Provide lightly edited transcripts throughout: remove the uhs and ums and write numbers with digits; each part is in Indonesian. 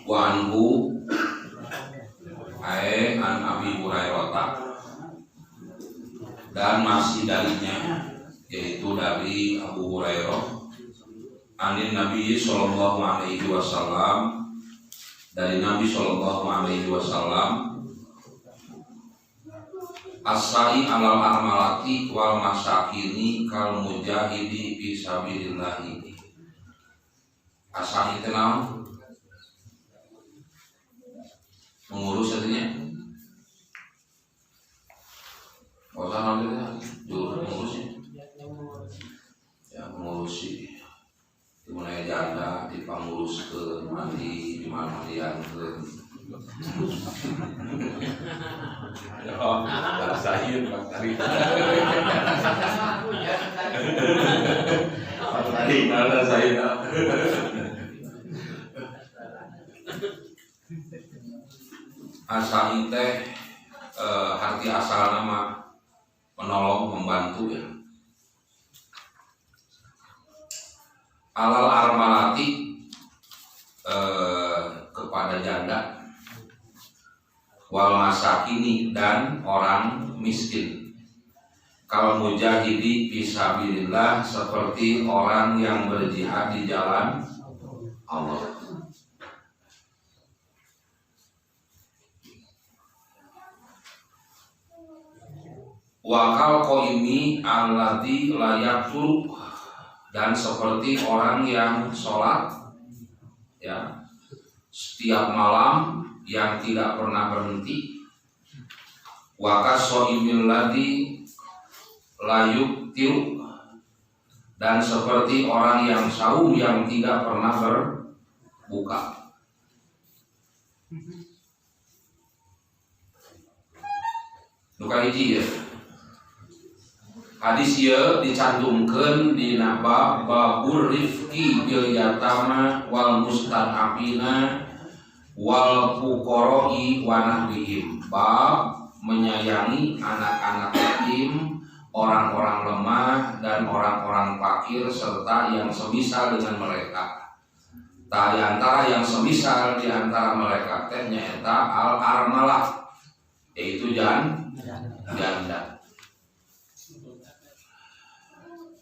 Wa anhu an Abi Hurairah, dan masih darinya, yaitu dari Abu Hurairah, anin Nabi sallallahu alaihi wasallam, dari Nabi sallallahu alaihi wasallam, as-sa'i alal armalati wal masakini kal mujahidi fi sabilillah. As-sa'i itu naon? Mengurus artinya. Usah namanya mengurusnya. Ya, mengurusi. Dimulai janda dipangurus ke mandi, di mana mandian ke. Oh, rasain Pak Tari. Pak Tari, rasain. Asal teh arti asal nama menolong, membantu ya. Alal armalati kepada janda, wal masakini dan orang miskin, kal mujahidi fisabilillah seperti orang yang berjihad di jalan Allah. Wakal qaimi alladzi la yaqtulu, dan seperti orang yang sholat ya setiap malam yang tidak pernah berhenti. Wakas shaimil ladzi la yuftiru, dan seperti orang yang saum yang tidak pernah berbuka. Nuka hiji ya. Hadis ieu dicantumkeun dina bab babur rifqi bil yatama wal mustad'afina wal fuqara'i wa nahwihim. Bab menyayangi anak-anak yatim, orang-orang lemah dan orang-orang fakir serta yang semisal dengan mereka. Ta di antara yang semisal di antara mereka teh nyaeta al armalah, yaitu janda.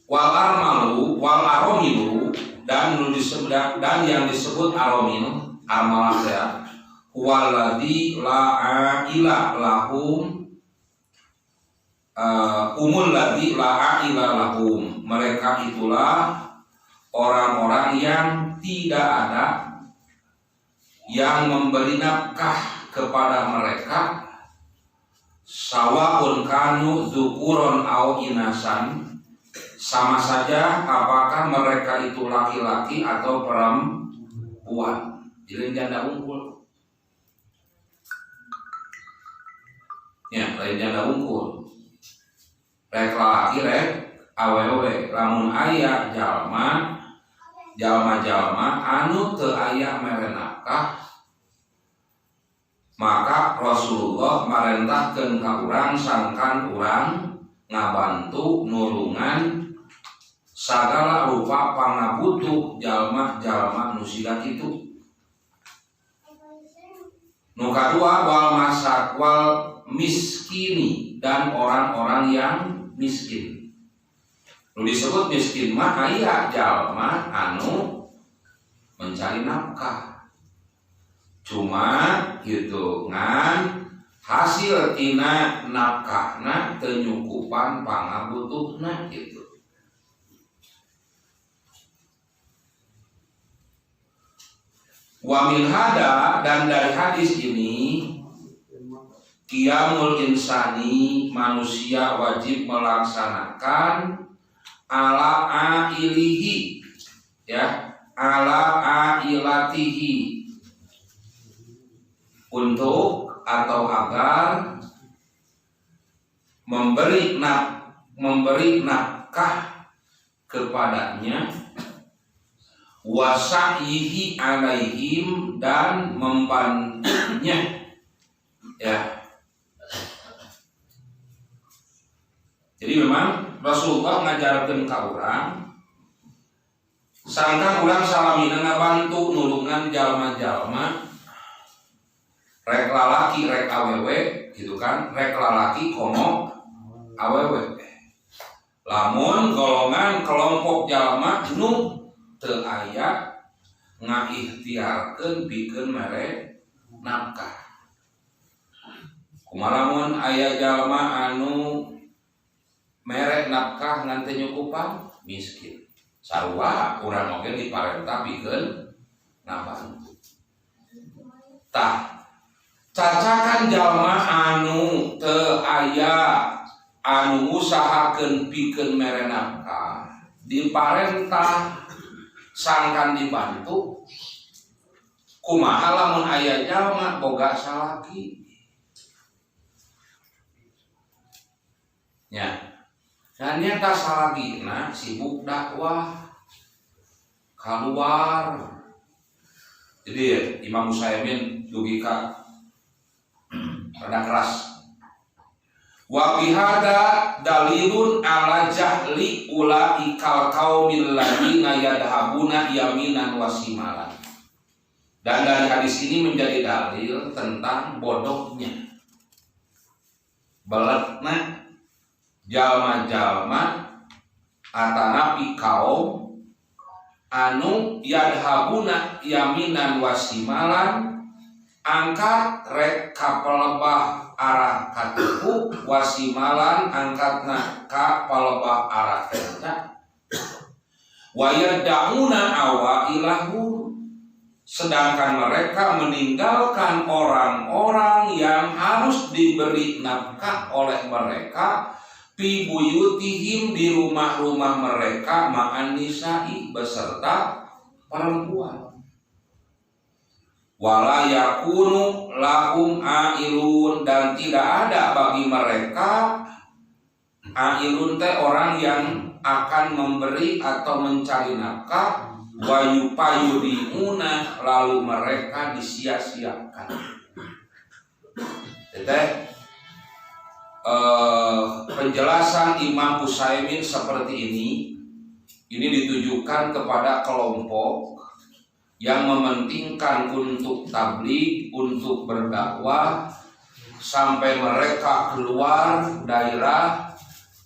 Wal armalu wal aromilu, dan yang disebut aromilu armalah ya, waladhi la ila lahum umul ladhi la ila lahum, mereka itulah orang-orang yang tidak ada yang memberi nafkah kepada mereka, sawaun kanu dzukuron au inasan, sama saja apakah mereka itu laki-laki atau perempuan. Jadi janda unggul. Ya, lain janda unggul. Rek laki rek awewe, lamun aya jalma anu teu aya mere nafkah, maka Rasulullah marentahkeun ka urang sangkan urang ngabantu nulungan sagala rupa pangabutuh jalma-jalma nu siga kitu. Nu kadua wal miskini, dan orang-orang yang miskin. Nu disebut miskin mah aya jalma anu mencari nafkah, cuma gitu ngan hasil tina nafkahna teu nyukupan pangabutuhna gitu. Wa min hada, dan dari hadis ini qiyamul insani, manusia wajib melaksanakan ala ailihi ya, ala ailatihi, untuk atau agar memberi nafkah kepadanya, wasa'ihi alaihim, dan membantunya ya. Jadi memang Rasulullah ngajarkeun ka urang sangka urang salamina ngabantu nulungan jalma-jalma rek lalaki rek awewe gitu kan, rek lalaki komo awewe. Lamun golongan kelompok jalma nu teu aya ngaikhtiarkeun pikeun mere nafkah. Kumaha lamun aya jalma anu mere nafkah ngan teu nyukupan, miskin. Sarua urang oge diparentah pikeun ngabantu. Tah cacakan jalma anu teu aya anu ngusahakeun pikeun mere nafkah diparentah sangkan dibantu. Kumaha lamun aya jalma boga salaki nya, dan nyata salagina sibuk dakwah keluar. Jadi Imam Musaimin dugi ka rada keras. Wa bihada dalilun ala jahli ulaikal qaumil ladina yadhabuna yaminan wa shimalan. Dan dari hadis ini menjadi dalil tentang bodohnya beletna jalma-jalma atanapi kaum anu yadhabuna yaminan wa shimalan, angkat rek ka palebah arah katuhu, wasimalan angkatna ka palebah arah tenta, wa yad'una awailahu, sedangkan mereka meninggalkan orang-orang yang harus diberi nafkah oleh mereka fi buyutihim, di rumah-rumah mereka, ma'an nisa'i, beserta perempuan. Wala yakunu lahum ailun, dan tidak ada bagi mereka ailun teh orang yang akan memberi atau mencari nafkah, wa yupayudimuna, lalu mereka disia-siakan. Penjelasan Imam Musaimin seperti ini ditujukan kepada kelompok yang mementingkan untuk tabligh, untuk berdakwah sampai mereka keluar daerah,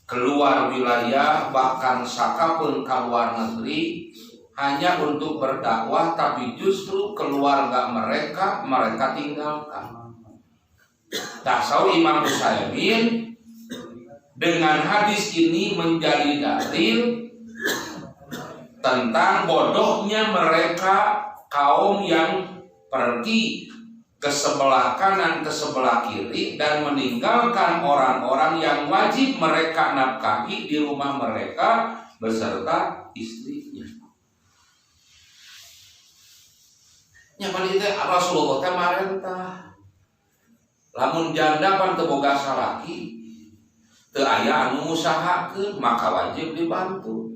keluar wilayah, bahkan sakapun keluar negeri hanya untuk berdakwah, tapi justru keluarga mereka tinggalkan. Tasawuf Imam Musaimin dengan hadis ini menjadi dalil tentang bodohnya mereka kaum yang pergi ke sebelah kanan, ke sebelah kiri, dan meninggalkan orang-orang yang wajib mereka nafkahi di rumah mereka beserta istrinya. Nya paling teh Rasulullah teh marentah lamun janda pan teu boga salaki, teu aya anu ngusahakeun, maka wajib dibantu.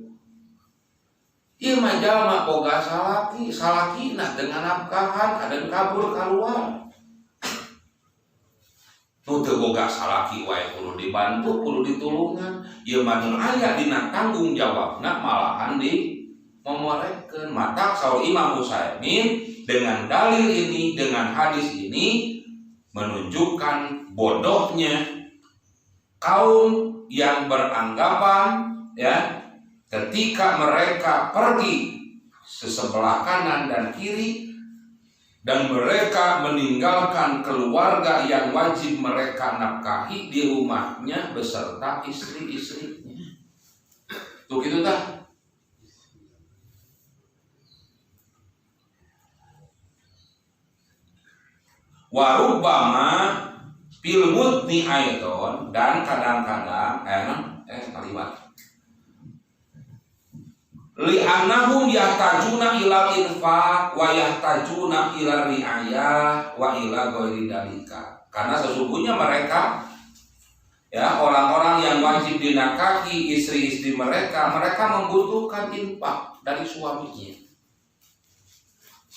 Ieu mah jalma boga salakina dengan nafkahan kaden kabur kaluar. Nu teu boga salaki wae kudu dibantu, kudu ditulungan. Ieu mah nu aya dina tanggung jawabna malahan dimomorekeun. Mata saur Imam Musaimin dengan dalil ini, dengan hadis ini menunjukkan bodohnya kaum yang beranggapan ya, ketika mereka pergi sesebelah kanan dan kiri dan mereka meninggalkan keluarga yang wajib mereka nafkahi di rumahnya beserta istri-istrinya. Tuh gitu dah. Warubama fil mudni aidon, dan kadang-kadang kalimat li annahum yahtajuna ila infaq wa yahtajuna ila riayah wa ila ghairi dalika, karena sesungguhnya mereka ya orang-orang yang wajib dinafkahi, istri-istri mereka membutuhkan infak dari suaminya.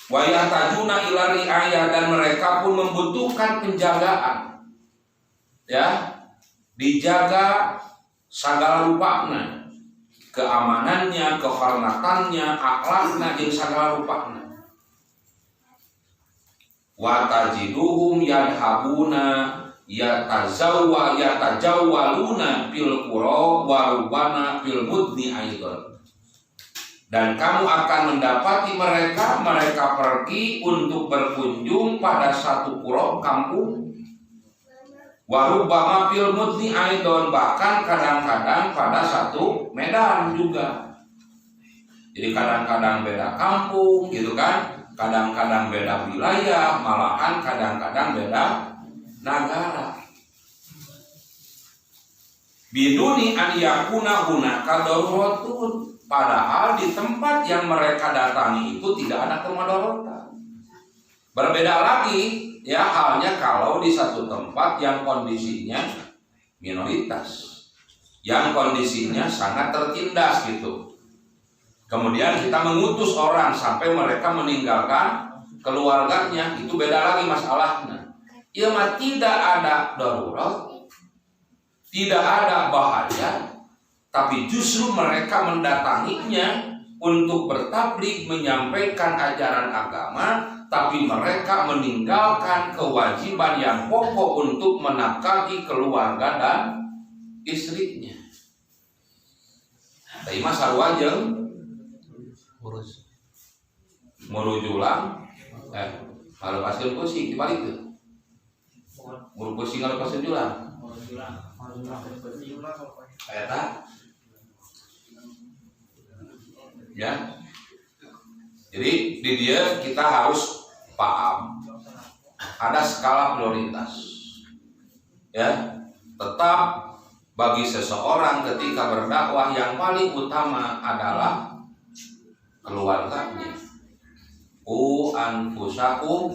Wa yahtajuna ila riayah, dan mereka pun membutuhkan penjagaan. Ya, dijaga segala rupanya. keamanannya, kehormatannya, akhlakna jeung sagala rupana. Wa tajiduhum yadhabuna yatajawwaluna fil qura wa rubana fil mudni aidan. Dan kamu akan mendapati mereka pergi untuk berkunjung pada satu pura kampung. Wa rubama fil mudni aidan, bahkan kadang-kadang pada satu medan juga. Jadi kadang-kadang beda kampung gitu kan. Kadang-kadang beda wilayah, malahan kadang-kadang beda negara. Biduni an yakuna hunaka daruratun, padahal di tempat yang mereka datangi itu tidak ada kemadharatan. Berbeda lagi ya halnya kalau di satu tempat yang kondisinya minoritas, yang kondisinya sangat tertindas gitu. Kemudian kita mengutus orang sampai mereka meninggalkan keluarganya, itu beda lagi masalahnya. Ya mah tidak ada darurat, tidak ada bahaya, tapi justru mereka mendatanginya untuk bertabligh, menyampaikan ajaran agama, tapi mereka meninggalkan kewajiban yang pokok untuk menafkahi keluarga dan istrinya. Tapi masa wajeng murujulang kalau pasien pusing dibalik tuh muru pusing kalau pasien julang eta ya. Jadi di dia kita harus paham ada skala prioritas ya. Tetap bagi seseorang ketika berdakwah yang paling utama adalah keluarganya. Anfusakum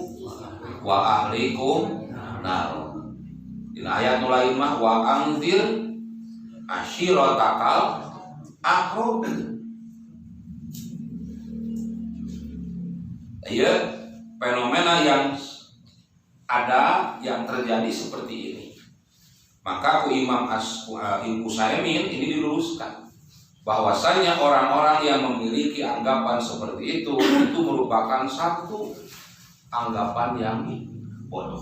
wa ahlikum nar. Di ayat lain mah wa anzir ashiratakal aqrab. Ya, fenomena yang ada yang terjadi seperti ini. Maka Imam Utsaimin ini diluruskan bahwasanya orang-orang yang memiliki anggapan seperti itu merupakan satu anggapan yang bodoh.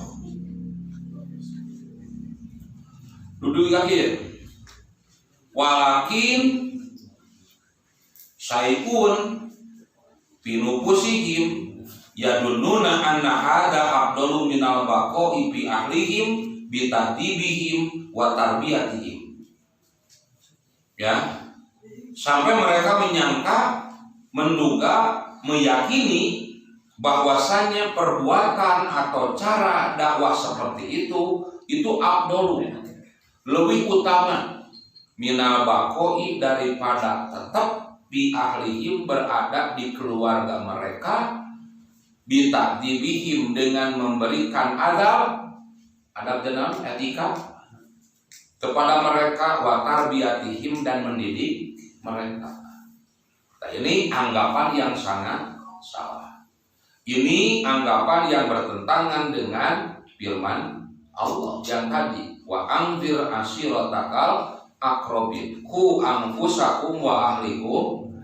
Duduk lagi. Walakin saipun pinupusihim yadunnuna anna hadza afdalu minal baqa'i bi ahlihim bi tadibihim wa tarbiyatihim. Ya. Sampai mereka menyangka, menduga, meyakini bahwasanya perbuatan atau cara dakwah seperti itu afdalu, lebih utama minal baqa'i daripada tetap bi ahlihim berada di keluarga mereka, bi ta'dibihim dengan memberikan adab dalam etika kepada mereka, wa tarbiyatihim dan mendidik mereka. Nah, ini anggapan yang sangat salah. Ini anggapan yang bertentangan dengan firman Allah yang tadi wa anzir ashiratakal aqrabin qu anfusakum wa ahlikum.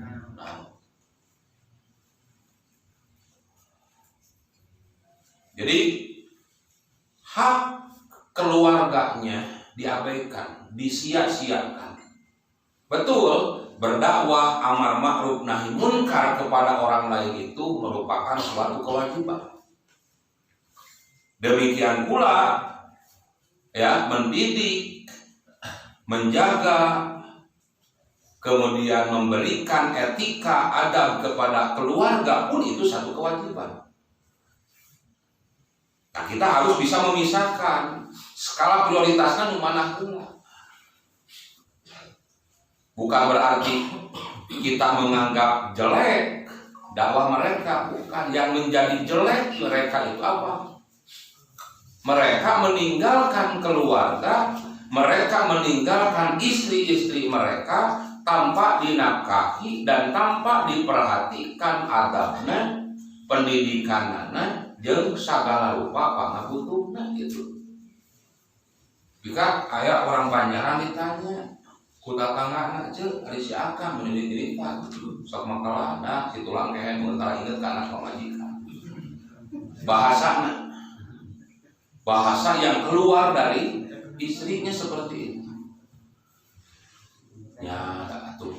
Jadi hak keluarganya diabaikan, disia-siakan. Betul, berdakwah amar ma'ruf nahi munkar kepada orang lain itu merupakan suatu kewajiban. Demikian pula ya, mendidik, menjaga, kemudian memberikan etika adab kepada keluarga pun itu satu kewajiban. Nah, kita harus bisa memisahkan skala prioritasnya di mana pula. Bukan berarti kita menganggap jelek dakwah mereka, bukan. Yang menjadi jelek mereka itu apa? Mereka meninggalkan keluarga, mereka meninggalkan istri-istri mereka tanpa dinafkahi dan tanpa diperhatikan adabnya, pendidikannya, jeung sagala rupa pangabutuhna gitu. Jika ayah orang Banjaran ditanya, Kutatangana ceu ari si akang mendidik-didik sok makalana si tulang kehe mentara inget ka anak pamajikan. Bahasa yang keluar dari istrinya seperti itu. Ya atuh.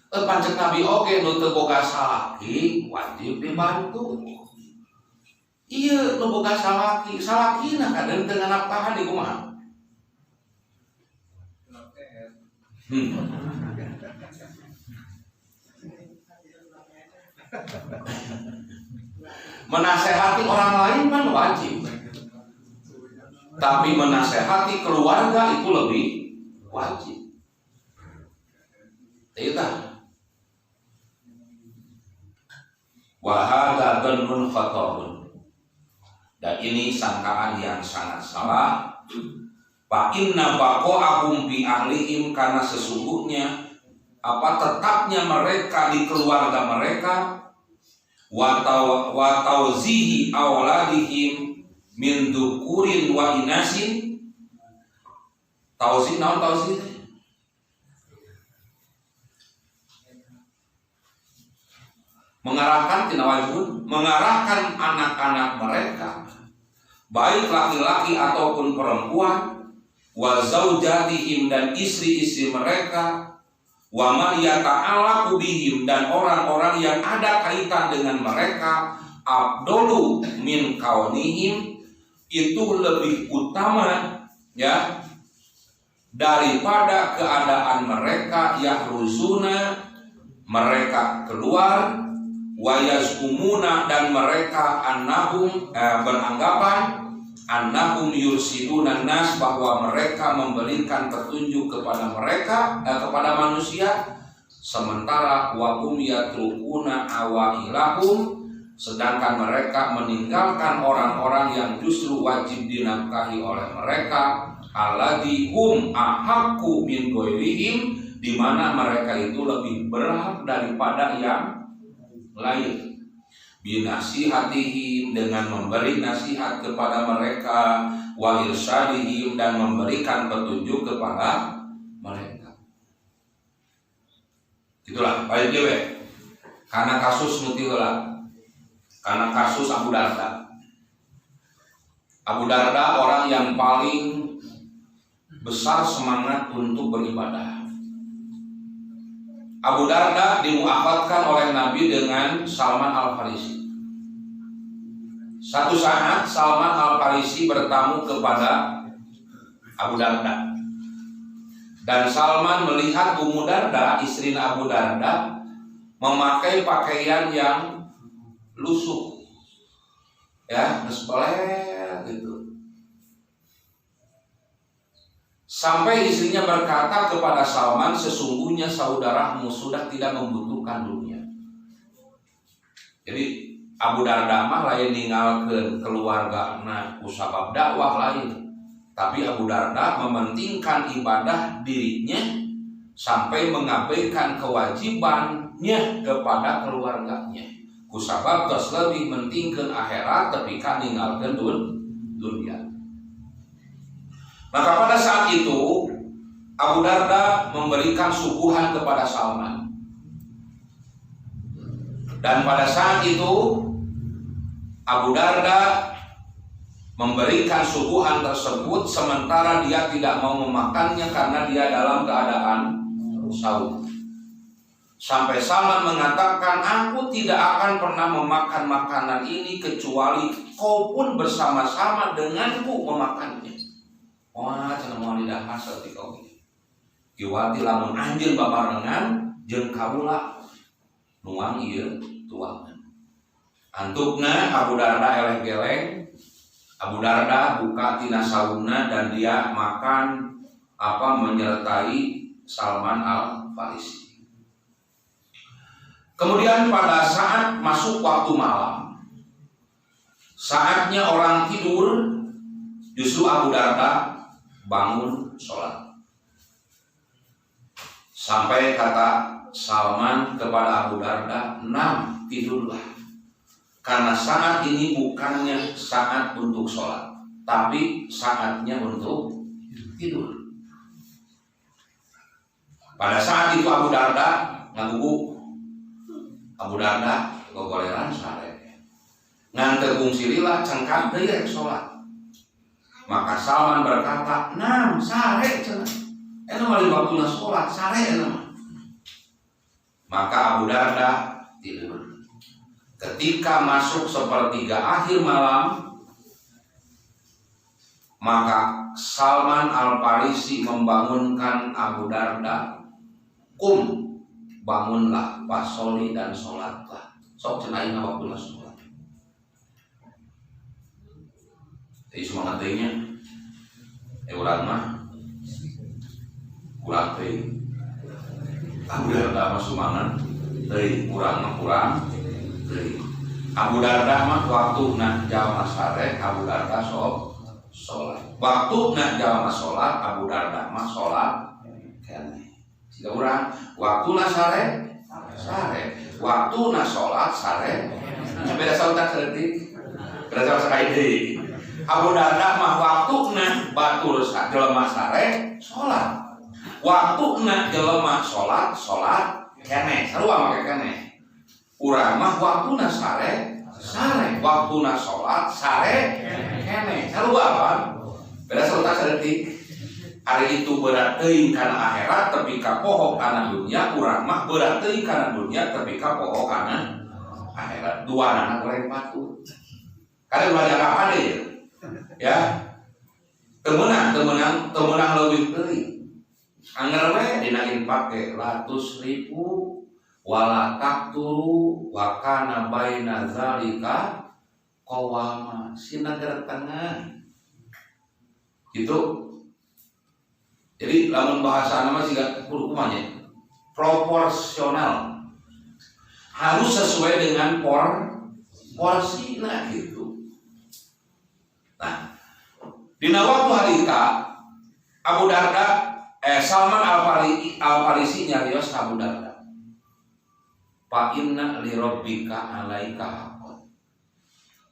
Pancet Nabi oge nu teu boga salaki wajib dibantu. Iya nu boga salakina kadang teu nganaptahan di kumaha. Menasehati orang lain kan wajib, tapi menasehati keluarga itu lebih wajib. Tidak. Wahada dhanun khatarun. Dan ini sangkaan yang sangat salah. Fa inna baqa'ahum bi ahlihim, karena sesungguhnya tetapnya mereka di keluarga mereka, wa tawzihi awladihim min dzukurin wa inasin. Tawzih naon tawzih? mengarahkan anak-anak mereka, baik laki-laki ataupun perempuan, wa zaujatihim, dan istri-istri mereka, wa man yata'allaqu bihim, dan orang-orang yang ada kaitan dengan mereka, afdalu min kaunihim, itu lebih utama ya daripada keadaan mereka yahruzuna, mereka keluar, wa yazumuna, dan mereka annahum beranggapan annahum yursiduna nas, bahwa mereka memberikan petunjuk kepada mereka kepada manusia, sementara wa hum yatrukuna awailahum, sedangkan mereka meninggalkan orang-orang yang justru wajib dinafkahi oleh mereka, alladzi hum ahaqqu min ghairihim, di mana mereka itu lebih berhak daripada yang lain. Binasihatihim, dengan memberi nasihat kepada mereka, wa irsyadihim, dan memberikan petunjuk kepada mereka. Itulah baik dewe. Karena kasus mutiheula, karena kasus Abu Darda. Abu Darda orang yang paling besar semangat untuk beribadah. Abu Darda dimuafatkan oleh Nabi dengan Salman Al-Farisi. Satu saat Salman Al-Farisi bertamu kepada Abu Darda, dan Salman melihat Ummu Darda, istri Abu Darda, memakai pakaian yang lusuh, ya, nespeler gitu. Sampai istrinya berkata kepada Salman, sesungguhnya saudaramu sudah tidak membutuhkan dunia. Jadi Abu Darda mah lain ninggalkeun keluargana kusabab dakwah lain, tapi Abu Darda mementingkan ibadah dirinya sampai mengabaikan kewajibannya kepada keluarganya. Kusabab geus leuwih mentingkeun akhirat tapi kan ninggalkeun dunia. Maka pada saat itu Abu Darda memberikan suguhan kepada Salman, dan pada saat itu Abu Darda memberikan suguhan tersebut sementara dia tidak mau memakannya karena dia dalam keadaan saum. Sampai Salman mengatakan, aku tidak akan pernah memakan makanan ini kecuali kau pun bersama-sama denganku memakannya. Wah, cenah moal didahar saeutik oge. Kiwati lamun anjeun babarengan jeung kaula nuang ieu tuangan. Antukna Abu Darda eleh geleng. Abu Darda buka tina sauna dan dia makan menyertai Salman Al-Farisi. Kemudian pada saat masuk waktu malam, saatnya orang tidur, justru Abu Darda bangun sholat. Sampai kata Salman kepada Abu Darda, "Nam, tidurlah. Karena saat ini bukannya saat untuk sholat, tapi saatnya untuk tidur." Pada saat itu Abu Darda ngaguguk. Abu Darda gogoleran sare. Ngan tegung silila cengkak deui rek salat. Maka Salman berkata, "Nam sare cenah. Eta mah waktuna salat sare eta mah." Maka Abu Darda tidur. Ketika masuk sepertiga akhir malam, maka Salman Al-Farisi membangunkan Abu Darda, "Kum, bangunlah, fasoli dan sholatlah." Sok cenain waktuna sholat. Jadi semangat teuingnya. Urang mah kurang teuing. Abu Darda mah sumangan teuing, urang mah kurang teuing. Abu Darda mah waktuna jalma sare, Abu Darda sok sholat. Waktuna jalma sholat, Abu Darda mah sholat keneh. Siga urang waktuna sare, waktuna sholat sare. Beda sautak saeutik. Beda sakali deui. Abu Darda mah waktuna batur jelema sare sholat. Waktuna jelema sholat keneh. Sarua make keneh. Urang mah waktuna sare, waktuna sholat sare keneh. Sarua apa? Beda sautak saeutik. Hari itu berat teuing kana akhirat tapi ka poho kana dunia. Urang mah berat teuing kana dunia tapi ka poho kana akhirat. Dua anak goreng patut. Kalian belajar apa deh? Ya. Temenang leuwih teuing. Angger we dina pake 100.000 wala taqturu wa kana baina zalika qawama. Sina tengah. Gitu. Jadi lamun bahasa nama siga kumaha proporsional. Harus sesuai dengan porsina gitu. Nah, dina waktu harita Abu Darda Salman Al-Farisi nyarios Abu Darda. Fa inna li rabbika 'alaika haqqan.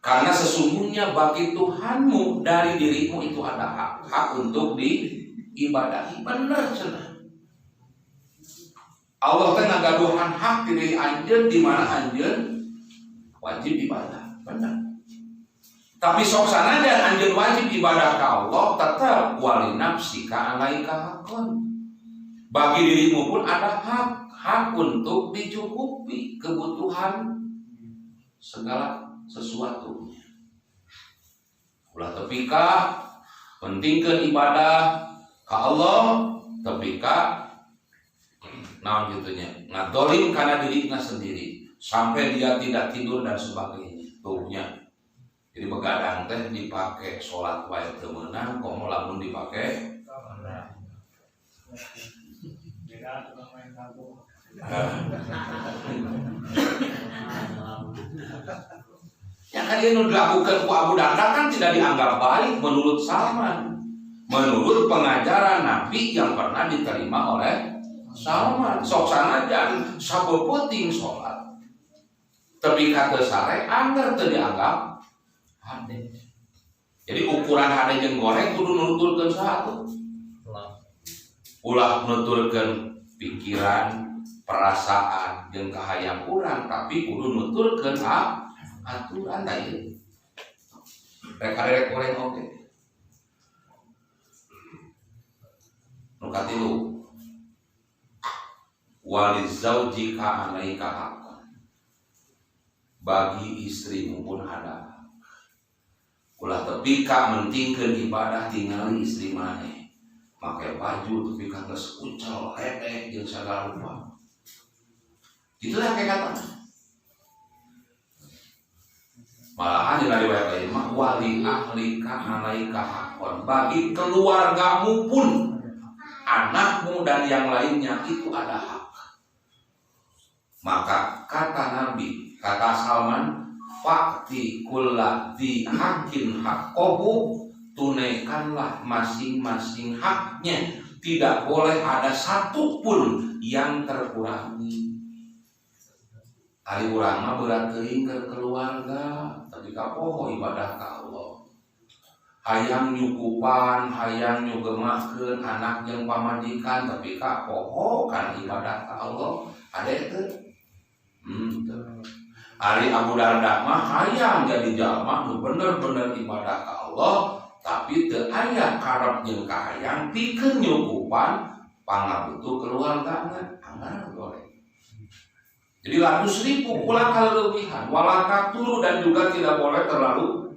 Karena sesungguhnya bagi Tuhanmu dari dirimu itu ada hak untuk diibadahi. Bener cenah. Allah teh ngagaduhan hak di diri anjeun di mana anjeun wajib ibadah. Bener. Tapi sok sanajan anjeun wajib ibadah ka Allah, tetap wali nafsika 'alaika haqqan. Bagi dirimu pun ada hak untuk dicukupi kebutuhan segala sesuatunya. Ulah tepika pentingkeun ibadah ka Allah, tepika naon gitunya ngadolim kana dirinya sendiri sampai dia tidak tidur dan sebagainya. Tuhnya. Jadi begadang teh dipakai sholat wae teu meunang, komo lamun dipake yang kalian dilakukan ku Abu Darda kan tidak dianggap baik menurut Salman, menurut pengajaran Nabi yang pernah diterima oleh Salman. Sok sanajan sabeuting sholat tapi kata sare anggar teu dianggap hade. Jadi ukuran hade jeung goreng kudu nuturkeun satu. Ulah nuturkeun pikiran, perasaan jeung kahayang urang tapi kudu nuturkeun aturan da ieu. Rek hade goreng oge. Nu katilu walizaujika 'alaika haqqan. Bagi istrimu pun ada. Ulah tepika mentingkeun ibadah tingali istri maneh. Make baju tepika geus ucel, ledek jeung sagala rupa. Itulah hakikatna. Malahan dina riwayat lain mah wali ahlika 'alaika haqqan. Bagi keluargamu pun, anakmu dan yang lainnya itu ada hak. Maka kata Nabi, kata Salman, fakti kulladzi haqqin haqqahu, tunaikanlah masing-masing haknya, tidak boleh ada satu pun yang terkurangi. Ari urang mah berat teuing ke keluarga, tapi ka poho ibadah ka Allah. hayang nyukupan, hayang nyugemakeun anak jeung pamajikan tapi ka poho kan ibadah ka Allah ada itu. Ari Abu Darda mah hayang jadi jalma nu bener-bener ibadah ka Allah tapi teu aya karep jeung kahayang pikeun nyukupan pangabutuh keluargana anggar boleh. Jadi 100.000 ulah kalebihan, wala turu dan juga tidak boleh terlalu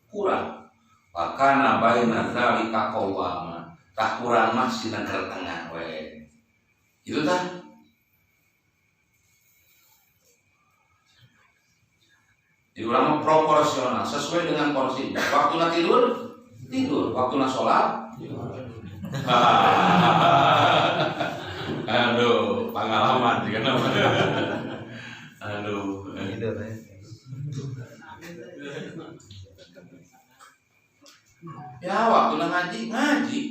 kurang. Maka baina zalika qawama, tak kurang mah sina tengah we. Itu tah. Jadi ulama proporsional sesuai dengan porsinya. Waktu tidur, waktu sholat. Aduh, pengalaman juga namanya. Aduh, ya waktu ngaji,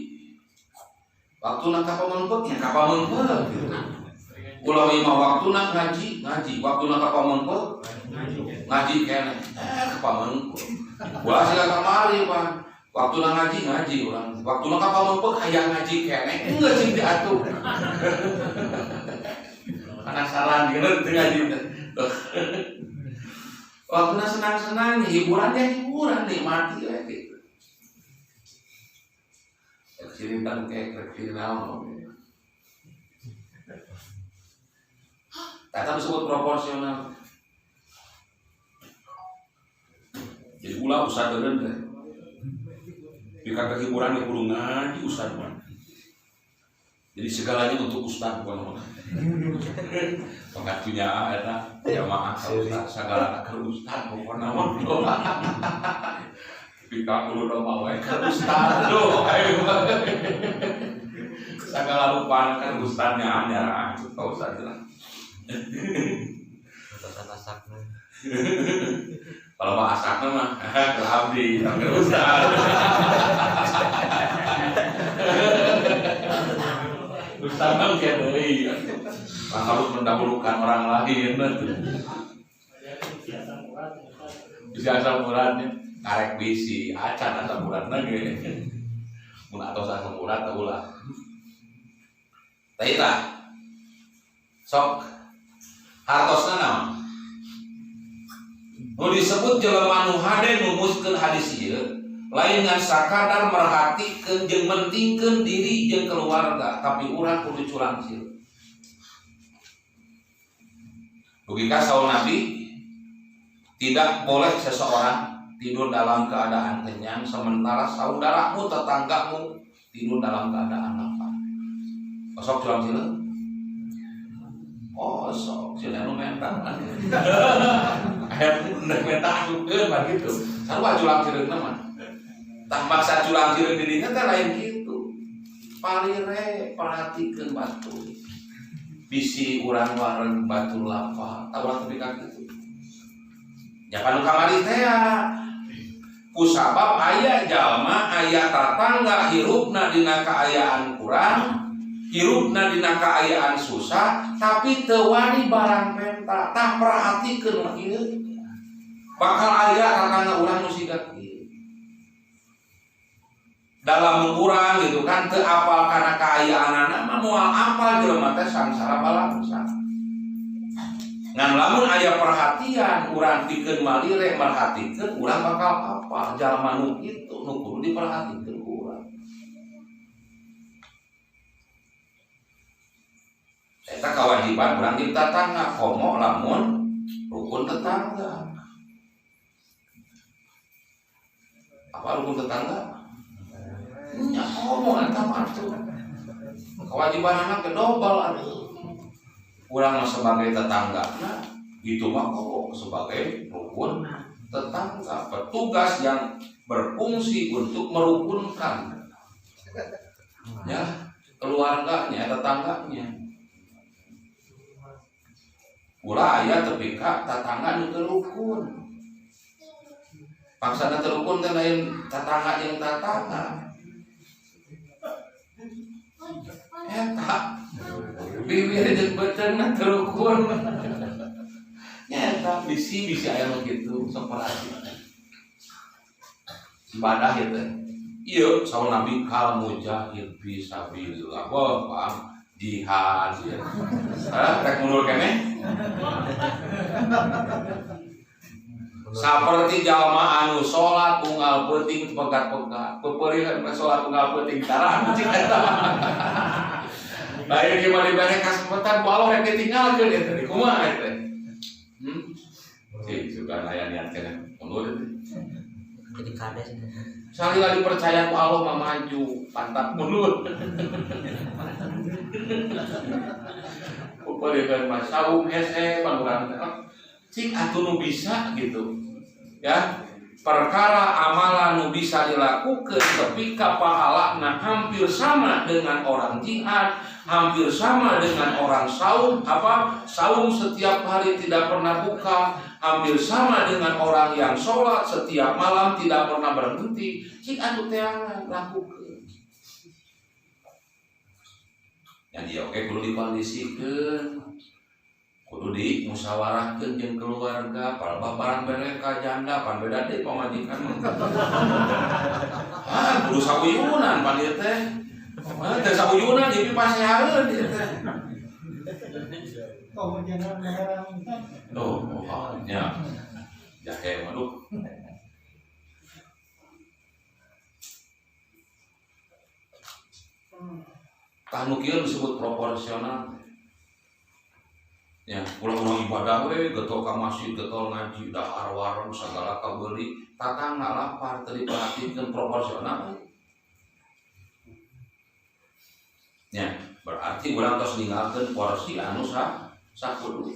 waktu kapamunpek gitu. Ulah lima waktu ngaji, waktu kapamunpek ngaji kene, kapamunpek. Ulah sila kamari Pak, waktu ngaji ulang, waktu kapamunpek hayang ngaji kene, enggak sing diatur. Penasaran gitu ngaji. Waktu senang-senang hiburan nikmati ya gitu. Cerita kayak kriminal. Kata disebut proporsional. Jadi ulah usah deureun teh. Dikata hiburan di kudu ngaji ustad mah. Jadi segalanya untuk ustad bukan. Pengatunya ada jamaah ustad segala ke ustad pokoknya mah. Pika kudu domba wae ka ustad doh ayo. Segala rupa kan ustadnya anyar ka ustad lah. Tata asakna. Kalau mah asakna mah ke abdi ke ustad. Ustad mah kieu deui. Harus mendahulukan orang lain tuh. Bisa asal muradnya karek bisi acan asal muradna ge. Mun atos asal murad teh ulah. Tah eta. Sok hartosna naon? Nu disebut jelema nu hade numuskeun hadis ieu lain ngan sakadar merhatikeun jeung mentingkeun diri jeung keluarga, tapi urang kudu curang sil. Logika saul Nabi, tidak boleh seseorang tidur dalam keadaan kenyang sementara saudaramu tetanggamu tidur dalam keadaan lapar. Sok curang sil. Oh, sok sil anu mental. Ayat mental asupkeun mah kitu. Sarua curang sil mah. Tah maksa curang cireun dirinya teh lain kitu. Palire perhatikeun batur. Bisi urang wareng batur lapa, tah urang teh kitu. Ya kanu kamari teh kusabab aya jalma, aya tatangga hirupna dina kaayaan kurang, hirupna dina kaayaan susah, tapi teu wani barang penta, tah perhatikeun mah ieu. Bakal aya tatangga urang nu siga dalam urang gitu kan teu apal kana kaayaanana mah moal apal jelema teh sangsara balangsa. Ngan lamun aya perhatian urang pikeun malire merhatikeun urang bakal apal jalma nu kitu nu kudu diperhatikeun ku urang. Eta kewajiban urang di tatangga komo lamun rukun tetangga. Apa rukun tetangga? Nya ngomong eta mah kewajiban anak kedobal atuh. Urang mah sebagai tetanggana, gitu mah kok sebagai rukun tetangga, petugas yang berfungsi untuk merukunkan ya keluarganya, tetangganya. Ulah aya tepi ka tetangga nu teu rukun. Paksana teu rukun teh lain tetangga jeung tetangga. Eta bibir jeung beuteungna teu rukun. Eta bisi aya nu kitu sok perhati. ibadah itu. Iya, saul Nabi kal mujahid fisabilillah. Wah, paham jihad ya. Rek mundur kene. Saperti jalma anu salat unggal peuting pegat-pegat. Pepeurihan salat unggal peuting tara cik eta. Lain ge mah dibere kasempatan ku Allah rek ditinggalkeun eta. Kumaha eta? Cik suka layanian kene. Mundur. Jadi kades. Sekali lagi percaya ku Allah mah maju, pantat mundur. Pepeurihan mah saum hese panurang cik atuh nu bisa gitu ya, perkara amalan nu bisa dilakukan tapi pahalana hampir sama dengan orang jihad, hampir sama dengan orang saum. Saum setiap hari tidak pernah buka, hampir sama dengan orang yang sholat setiap malam tidak pernah berhenti. Cik atuh teh lakukan yang dia oke kudu dikondisikan, kudu dimusyawarahkeun jeung keluarga, palebah barang bere ka janda pan beda deui pamajikan mah. Kudu sabuyunan pan ieu teh. Teh sabuyunan ieu pasehaeun ieu teh. Nya. Jahe maduh. Kanu kieu disebut proporsional. Ya, ulang-ulang ibadah we getol ka masjid, getol ngaji, dahar warung segala kabeuli, tatangna lapar teu diperhatikeun proporsional. Ya, berarti urang tos ninggalkeun porsi anu sakudu.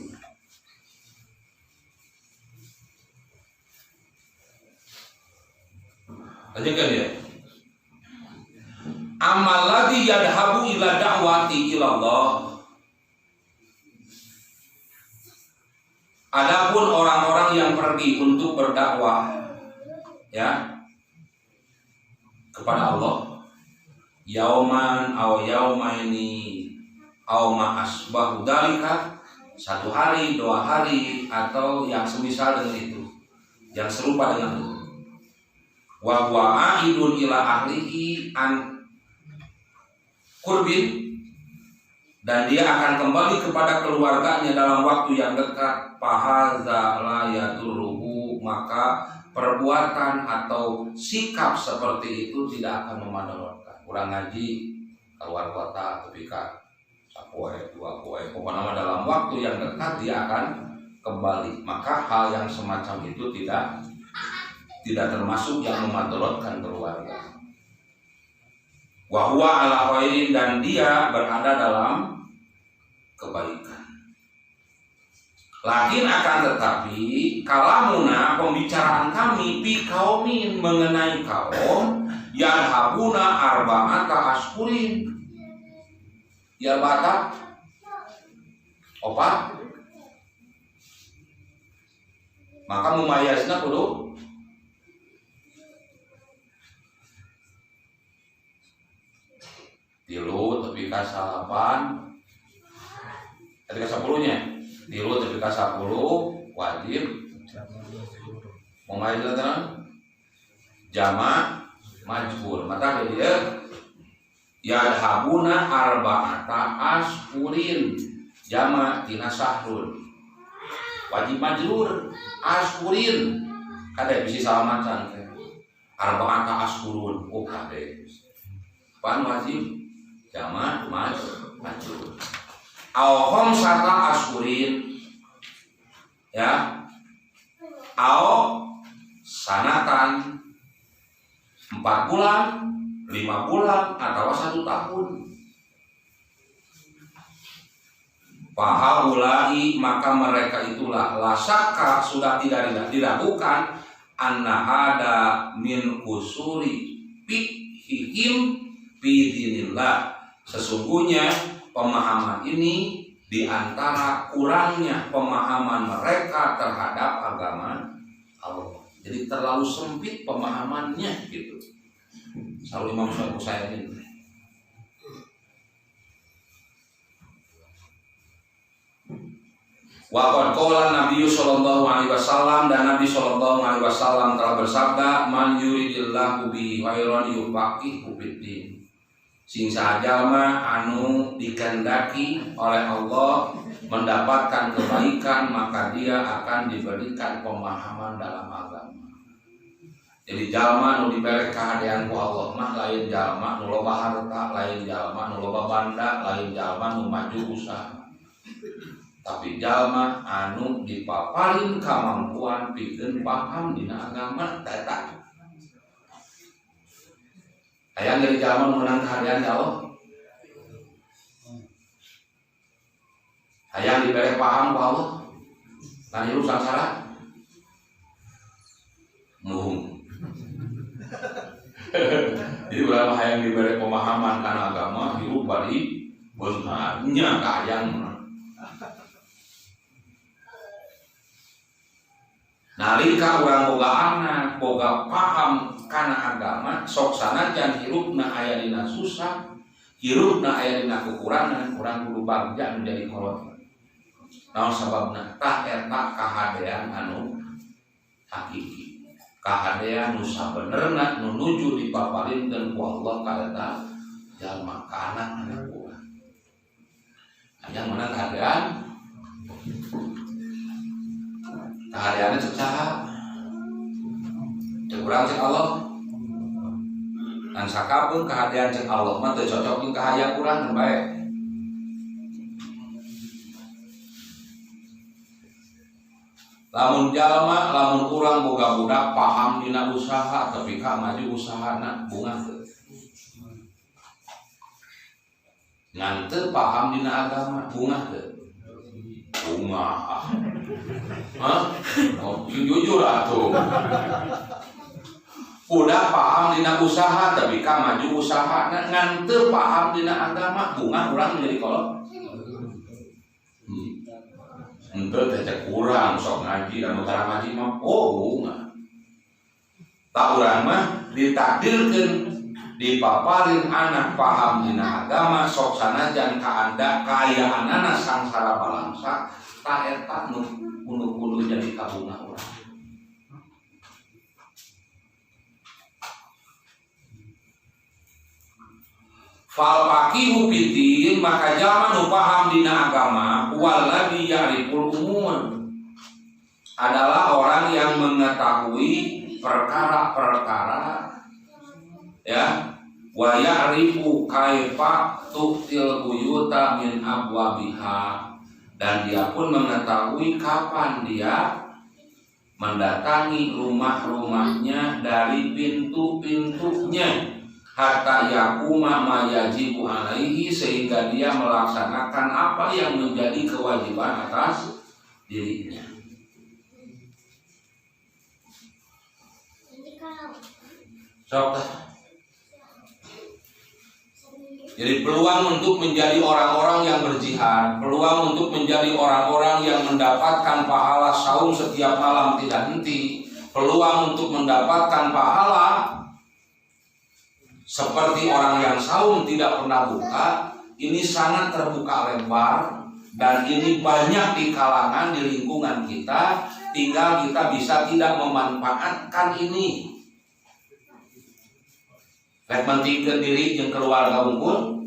Lanjutkan ya. Amal ladzi yadhabu ila da'wati ila Allah. Adapun orang-orang yang pergi untuk berdakwah ya kepada Allah, yauman aw yaumaini aw ma asbahu dalika, satu hari, 2 hari atau yang semisal dengan itu, yang serupa dengan itu. Wa huwa aidun ila ahlihi an qurbin, dan dia akan kembali kepada keluarganya dalam waktu yang dekat. Fahaza la yadurruhu, maka perbuatan atau sikap seperti itu tidak akan memadaratkan. Kurang ngaji keluar kota ketika 1 poe 2 poe, pokoknya dalam waktu yang dekat dia akan kembali. Maka hal yang semacam itu tidak termasuk yang memadaratkan keluarga. Wa huwa ala khairin, dan dia berada dalam kebaikan. Lakin akan tetapi kalamuna, pembicaraan kami bi kaumin, mengenai kaum yang habuna arba'ata ashurin, ya bata opat, maka mumayasna kudu tilu tapi ka 8 ketika 10-nya tilu tapi ka 10 wajib mumayyiz tenan jamak majhul. Mata dia yadhabuna arba'ata ashurin, jamak tina sahrun, wajib majrur ashurin kada bisi salamacan teh arba'ata ashurun. Oh kade pan wajib jamak majrur. Au khamsata ashurin ya, au sanatan 4 bulan, 5 bulan atau 1 tahun. Fahaulai, maka mereka itulah lasaka sudah tidak diragukan anna hada min kusuri fihim bidinillah, sesungguhnya pemahaman ini diantara kurangnya pemahaman mereka terhadap agama Allah. Jadi terlalu sempit pemahamannya gitu. Selalu Imam Syafi'i ini. Wa qad qala Nabi sallallahu alaihi wasallam, dan Nabi sallallahu alaihi wasallam telah bersabda, man yuridillahu bihi khairan yufaqihu fiddin. Sing sajalma anu dikehendaki oleh Allah mendapatkan kebaikan, maka dia akan diberikan pemahaman dalam agama. Jadi jalma nu diberi kahadean ku Allah mah lain jalma nu loba harta, lain jalma nu loba banda, lain jalma nu maju usaha. Tapi jalma anu dipaparin kemampuan pikeun paham dina agama eta. Aya dari jalma nu meunang kahadean Allah. Hayang diberi paham ku Allah. Lan hirup sangsara. Muhung. Jadi berapa hayang diberi pemahaman kana agama hirup bari beunghanya ka hayang. Nalika urang boga anak, boga paham kana agama, sok sanajan hirupna aya dina susah, hirupna aya dina kekurangan, urang kudu bagja menjadi kolot. Naon sababna? Tah eta kahadean anu hakiki. Kahadean nu sabenerna nu nuju dipaparinkeun ku Allah ka eta jalma ka anak-anak urang. Aya mana kahadean? Kahadeanna cek saha? Cek urang cek Allah. Dan sakapeung kahadean cek Allah mah teu cocok jeung kahayang urang bae. Lamun jalma, lamun urang boga budak paham dina usaha tapi ka maju usahana bunga teu. Ngan teu paham dina agama bunga teu. Bunga. Hah? Oh, jujur atuh. Budak paham dina usaha tapi ka maju usahana ngan teu paham dina agama bunga urang menjadi kolot. Ente teh kurang sok ngaji dan utara ngaji mah bunga. Tak urang mah ditakdirkeun dipaparin anak paham dina agama sok sanajan kaanda kayaanana sangsara balangsa ta eta nu kudu jadi kabunga urang. Fal faqihu fiddin, maka jalma nu paham dina agama walladzi ya'riful umur adalah orang yang mengetahui perkara-perkara ya, wa ya'rifu kaifa tuqtil buyuta min abwabiha, dan dia pun mengetahui kapan dia mendatangi rumah-rumahnya dari pintu-pintunya. Hatta yakuma ma yajibu alaihi, sehingga dia melaksanakan apa yang menjadi kewajiban atas dirinya. Jadi peluang untuk menjadi orang-orang yang berjihad, peluang untuk menjadi orang-orang yang mendapatkan pahala saum setiap malam tidak henti, peluang untuk mendapatkan pahala seperti orang yang saum tidak pernah buka, ini sangat terbuka lebar, dan ini banyak di kalangan di lingkungan kita. Tinggal kita bisa tidak memanfaatkan ini. Rek mentingkeun diri jeung keluarga unggul,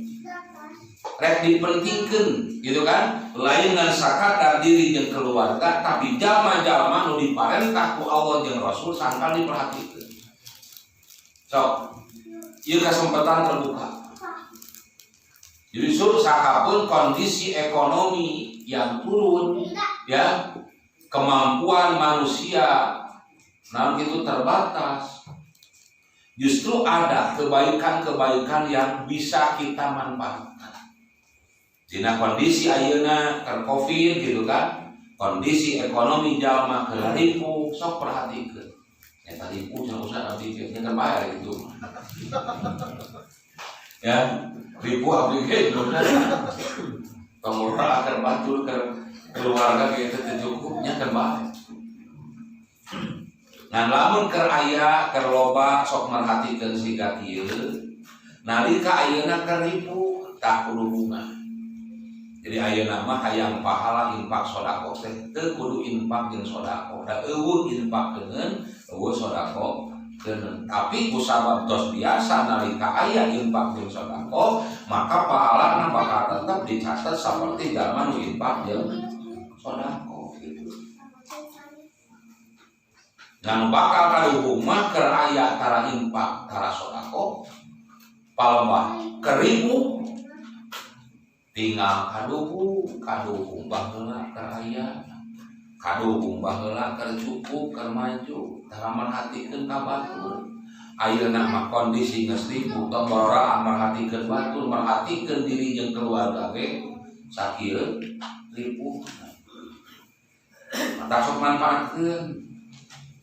rek dipentingkeun gitu kan. Lain ngan sakadar diri jeung keluarga, tapi jalma-jalma nu diparentah ku Allah jeung Rasul sangkan diperhatikeun. Sok ieu kesempatan terbuka. Justru sakapun kondisi ekonomi yang turun, ya, kemampuan manusia namun itu terbatas. Justru ada kebaikan-kebaikan yang bisa kita manfaatkan. Dina kondisi ayeuna keur Covid gitu kan, kondisi ekonomi jalma keur ripuh, sok perhatikeun. Eta ripuh jangan usah abdi nya bayar gitu. Ya, ribu abdi gitu. Pemurah akan batul ke keluarga gitu cukupnya kan baik. Nah, lamun keur aya keur loba sok merhatikeun siga kieu. Nalika ayeuna keur ribu tak kudu bunga. Jadi ayeuna mah hayang pahala infak sodako teh teu kudu infak jeung sodako, da eueuh infak keun, eueuh sodako keun. Tapi ku sabab tos biasa nalika aya infak jeung sodako, maka pahalana bakal tetep dicatat saperti jalma nu infak jeung sodako gitu. Dan bakal kaduhung mah keur aya tara infak tara sodako, palembah keribu tinggal kaduhung baheula keur aya, kaduhung baheula keur cukup keur maju, tara merhatikeun ka batur. Ayeuna mah kondisi geus ribu tong borora merhatikeun batur, merhatikeun diri jeung keluarga ge sakieu ribu. Mata sok manfaatkeun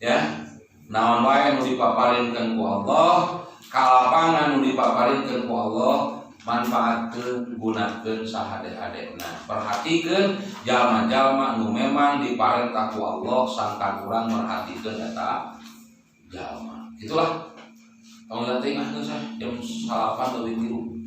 ya, naon wae nu dipaparinkeun ku Allah, kalapangan nu dipaparinkeun ku Allah, manfaatkeun, gunakeun sahade-hadena. Perhatikeun jalma-jalma nu memang diparentah ku Allah sangkan urang merhatikeun eta jalma. Itulah tong lihat teh jam 8 lebih 3.